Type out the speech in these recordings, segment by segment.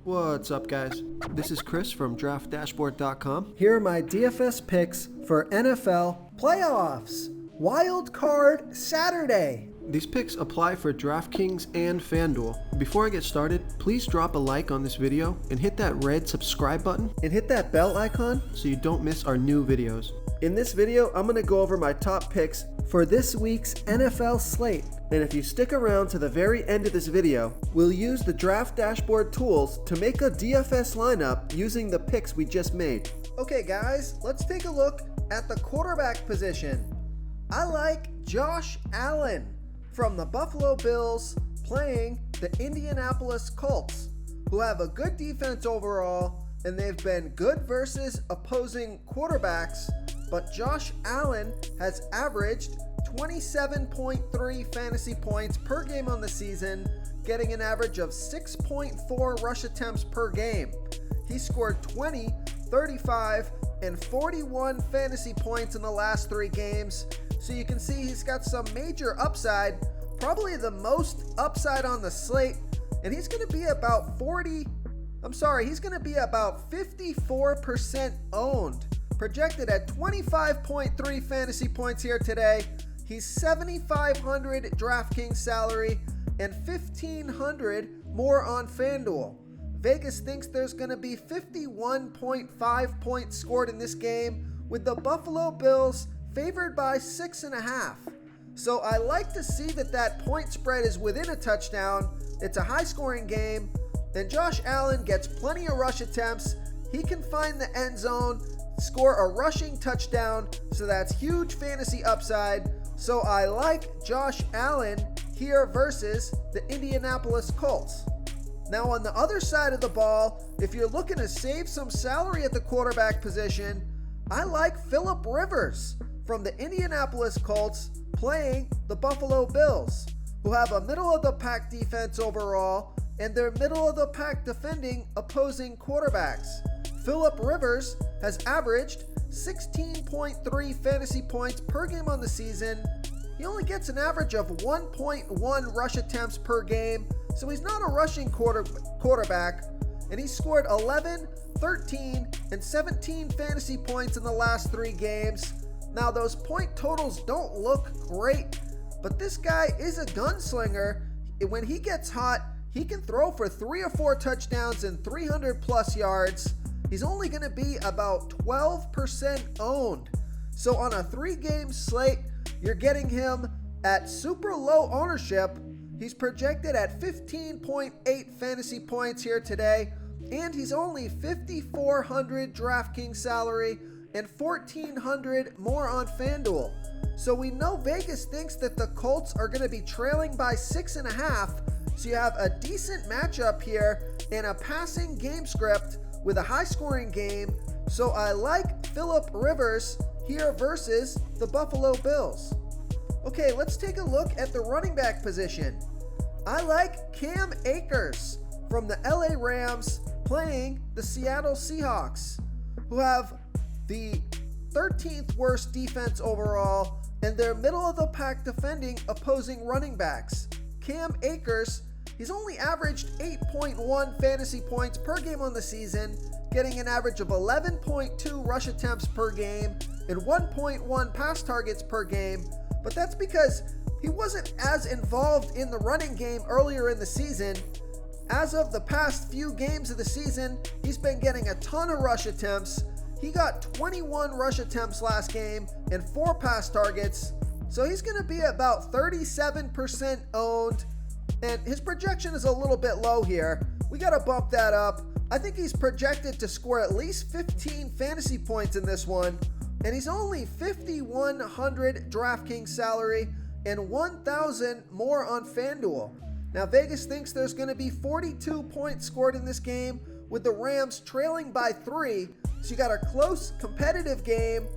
What's up, guys? This is Chris from DraftDashboard.com. Here are my DFS picks for NFL playoffs. Wild Card Saturday. These picks apply for DraftKings and FanDuel. Before I get started, please drop a like on this video and hit that red subscribe button And hit that bell icon so you don't miss our new videos. In this video, I'm going to go over my top picks for this week's NFL slate. And if you stick around to the very end of this video, we'll use the Draft Dashboard tools to make a DFS lineup using the picks we just made. Okay guys, let's take a look at the quarterback position. I like Josh Allen from the Buffalo Bills playing the Indianapolis Colts, who have a good defense overall, and they've been good versus opposing quarterbacks. But Josh Allen has averaged 27.3 fantasy points per game on the season, getting an average of 6.4 rush attempts per game. He scored 20, 35, and 41 fantasy points in the last 3 games. So you can see he's got some major upside, probably the most upside on the slate. And he's going to be about 54% owned. Projected at 25.3 fantasy points here today. He's 7,500 DraftKings salary and 1,500 more on FanDuel. Vegas thinks there's going to be 51.5 points scored in this game, with the Buffalo Bills favored by 6.5. So I like to see that point spread is within a touchdown. It's a high scoring game, and Josh Allen gets plenty of rush attempts. He can find the end zone, score a rushing touchdown, so that's huge fantasy upside. So I like Josh Allen here versus the Indianapolis Colts. Now on the other side of the ball, if you're looking to save some salary at the quarterback position, I like Philip Rivers from the Indianapolis Colts playing the Buffalo Bills, who have a middle-of-the-pack defense overall, and they're middle-of-the-pack defending opposing quarterbacks. Philip Rivers has averaged 16.3 fantasy points per game on the season. He only gets an average of 1.1 rush attempts per game, so he's not a rushing quarterback, and he scored 11, 13, and 17 fantasy points in the last 3 games. Now those point totals don't look great, but this guy is a gunslinger. When he gets hot, he can throw for 3 or 4 touchdowns and 300 plus yards. He's only going to be about 12% owned. So on a 3-game slate, you're getting him at super low ownership. He's projected at 15.8 fantasy points here today, and he's only 5,400 DraftKings salary and 1,400 more on FanDuel. So we know Vegas thinks that the Colts are going to be trailing by 6.5. So you have a decent matchup here and a passing game script with a high-scoring game. So I like Philip Rivers here versus the Buffalo Bills. Okay, let's take a look at the running back position. I like Cam Akers from the LA Rams playing the Seattle Seahawks, who have the 13th worst defense overall, and they're middle-of-the-pack defending opposing running backs. Cam Akers, he's only averaged 8.1 fantasy points per game on the season, getting an average of 11.2 rush attempts per game and 1.1 pass targets per game. But that's because he wasn't as involved in the running game earlier in the season. As of the past few games of the season, he's been getting a ton of rush attempts. He got 21 rush attempts last game and 4 pass targets. So he's going to be about 37% owned. And his projection is a little bit low here. We got to bump that up. I think he's projected to score at least 15 fantasy points in this one. And he's only 5,100 DraftKings salary and 1,000 more on FanDuel. Now Vegas thinks there's going to be 42 points scored in this game, with the Rams trailing by 3. So you got a close, competitive game.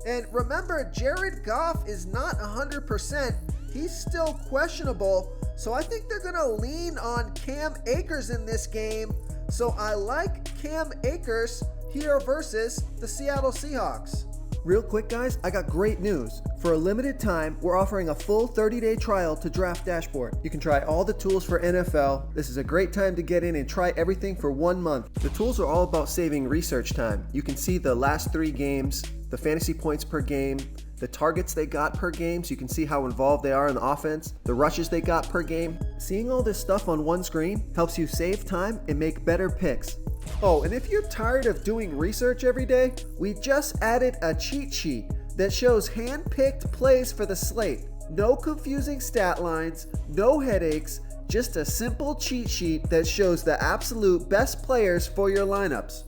And remember, Jared Goff is not 100%. He's still questionable. So I think they're going to lean on Cam Akers in this game. So I like Cam Akers here versus the Seattle Seahawks. Real quick guys, I got great news. For a limited time, we're offering a full 30-day trial to Draft Dashboard. You can try all the tools for NFL. This is a great time to get in and try everything for 1 month. The tools are all about saving research time. You can see the last 3 games, the fantasy points per game, the targets they got per game, so you can see how involved they are in the offense, the rushes they got per game. Seeing all this stuff on one screen helps you save time and make better picks. Oh, and if you're tired of doing research every day, we just added a cheat sheet that shows hand-picked plays for the slate. No confusing stat lines, no headaches, just a simple cheat sheet that shows the absolute best players for your lineups.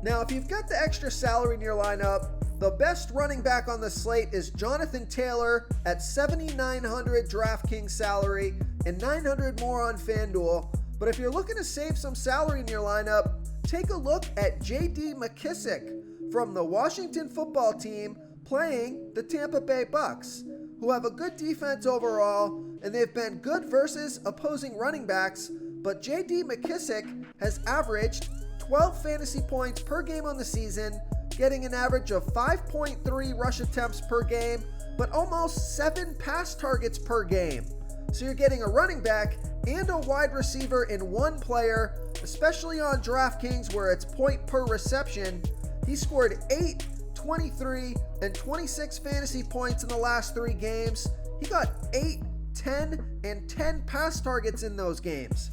Now, if you've got the extra salary in your lineup, the best running back on the slate is Jonathan Taylor at $7,900 DraftKings salary and $900 more on FanDuel. But if you're looking to save some salary in your lineup, take a look at J.D. McKissic from the Washington football team playing the Tampa Bay Bucks, who have a good defense overall, and they've been good versus opposing running backs, but J.D. McKissic has averaged 12 fantasy points per game on the season, getting an average of 5.3 rush attempts per game, but almost 7 pass targets per game. So you're getting a running back and a wide receiver in one player, especially on DraftKings where it's point per reception. He scored 8, 23, and 26 fantasy points in the last 3 games. He got 8, 10, and 10 pass targets in those games.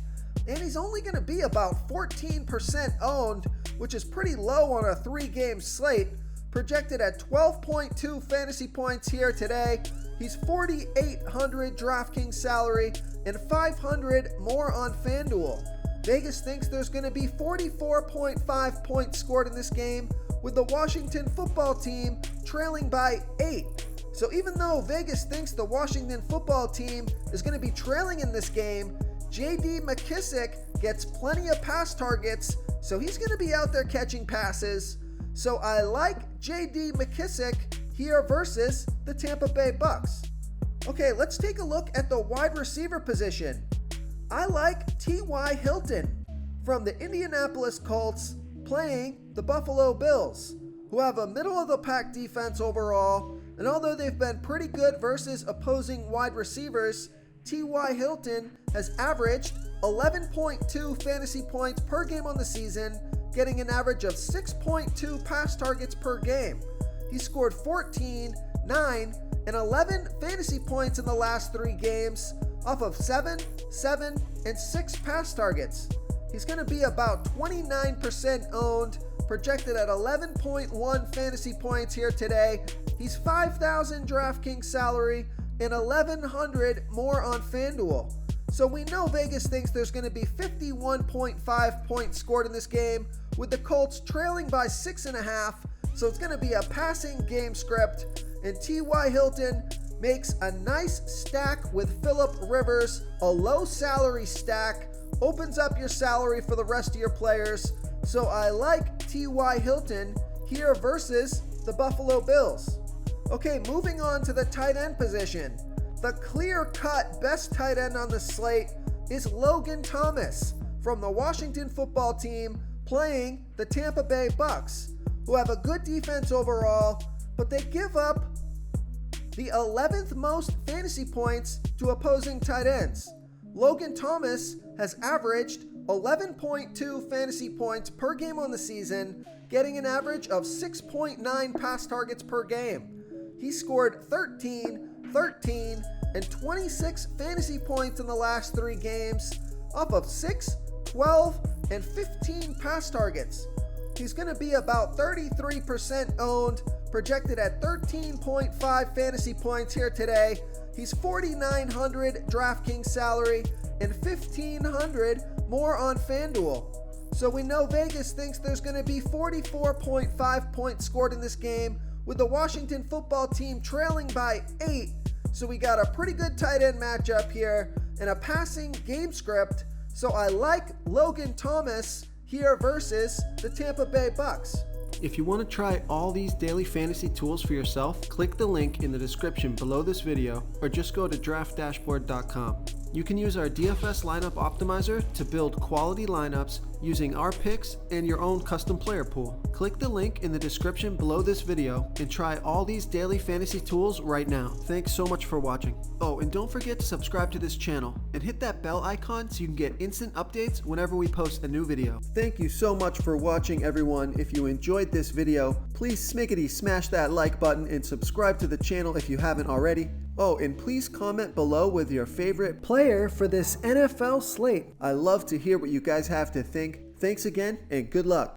And he's only going to be about 14% owned, which is pretty low on a 3-game slate, projected at 12.2 fantasy points here today. He's $4,800 DraftKings salary and $500 more on FanDuel. Vegas thinks there's going to be 44.5 points scored in this game, with the Washington football team trailing by 8. So even though Vegas thinks the Washington football team is going to be trailing in this game, J.D. McKissic gets plenty of pass targets, so he's going to be out there catching passes. So I like J.D. McKissic here versus the Tampa Bay Bucks. Okay, let's take a look at the wide receiver position. I like T.Y. Hilton from the Indianapolis Colts playing the Buffalo Bills, who have a middle-of-the-pack defense overall, and although they've been pretty good versus opposing wide receivers, T.Y. Hilton has averaged 11.2 fantasy points per game on the season, getting an average of 6.2 pass targets per game. He scored 14, 9, and 11 fantasy points in the last 3 games off of 7, 7, and 6 pass targets. He's going to be about 29% owned, projected at 11.1 fantasy points here today. He's $5,000 DraftKings salary and $1,100 more on FanDuel. So we know Vegas thinks there's going to be 51.5 points scored in this game, with the Colts trailing by 6.5. So it's going to be a passing game script, and T.Y. Hilton makes a nice stack with Phillip Rivers, a low salary stack, opens up your salary for the rest of your players. So I like T.Y. Hilton here versus the Buffalo Bills. Okay, moving on to the tight end position. The clear-cut best tight end on the slate is Logan Thomas from the Washington football team playing the Tampa Bay Bucks, who have a good defense overall, but they give up the 11th most fantasy points to opposing tight ends. Logan Thomas has averaged 11.2 fantasy points per game on the season, getting an average of 6.9 pass targets per game. He scored 13, 13, and 26 fantasy points in the last 3 games off of 6, 12, and 15 pass targets. He's going to be about 33% owned, projected at 13.5 fantasy points here today. He's $4,900 DraftKings salary and $1,500 more on FanDuel. So we know Vegas thinks there's going to be 44.5 points scored in this game, with the Washington football team trailing by 8. So we got a pretty good tight end matchup here and a passing game script. So I like Logan Thomas here versus the Tampa Bay Bucks. If you want to try all these daily fantasy tools for yourself, click the link in the description below this video or just go to draftdashboard.com. You can use our DFS lineup optimizer to build quality lineups using our picks and your own custom player pool. Click the link in the description below this video and try all these daily fantasy tools right now. Thanks so much for watching. Oh, and don't forget to subscribe to this channel and hit that bell icon so you can get instant updates whenever we post a new video. Thank you so much for watching, everyone. If you enjoyed this video, please smickety smash that like button and subscribe to the channel if you haven't already. Oh, and please comment below with your favorite player for this NFL slate. I love to hear what you guys have to think. Thanks again, and good luck.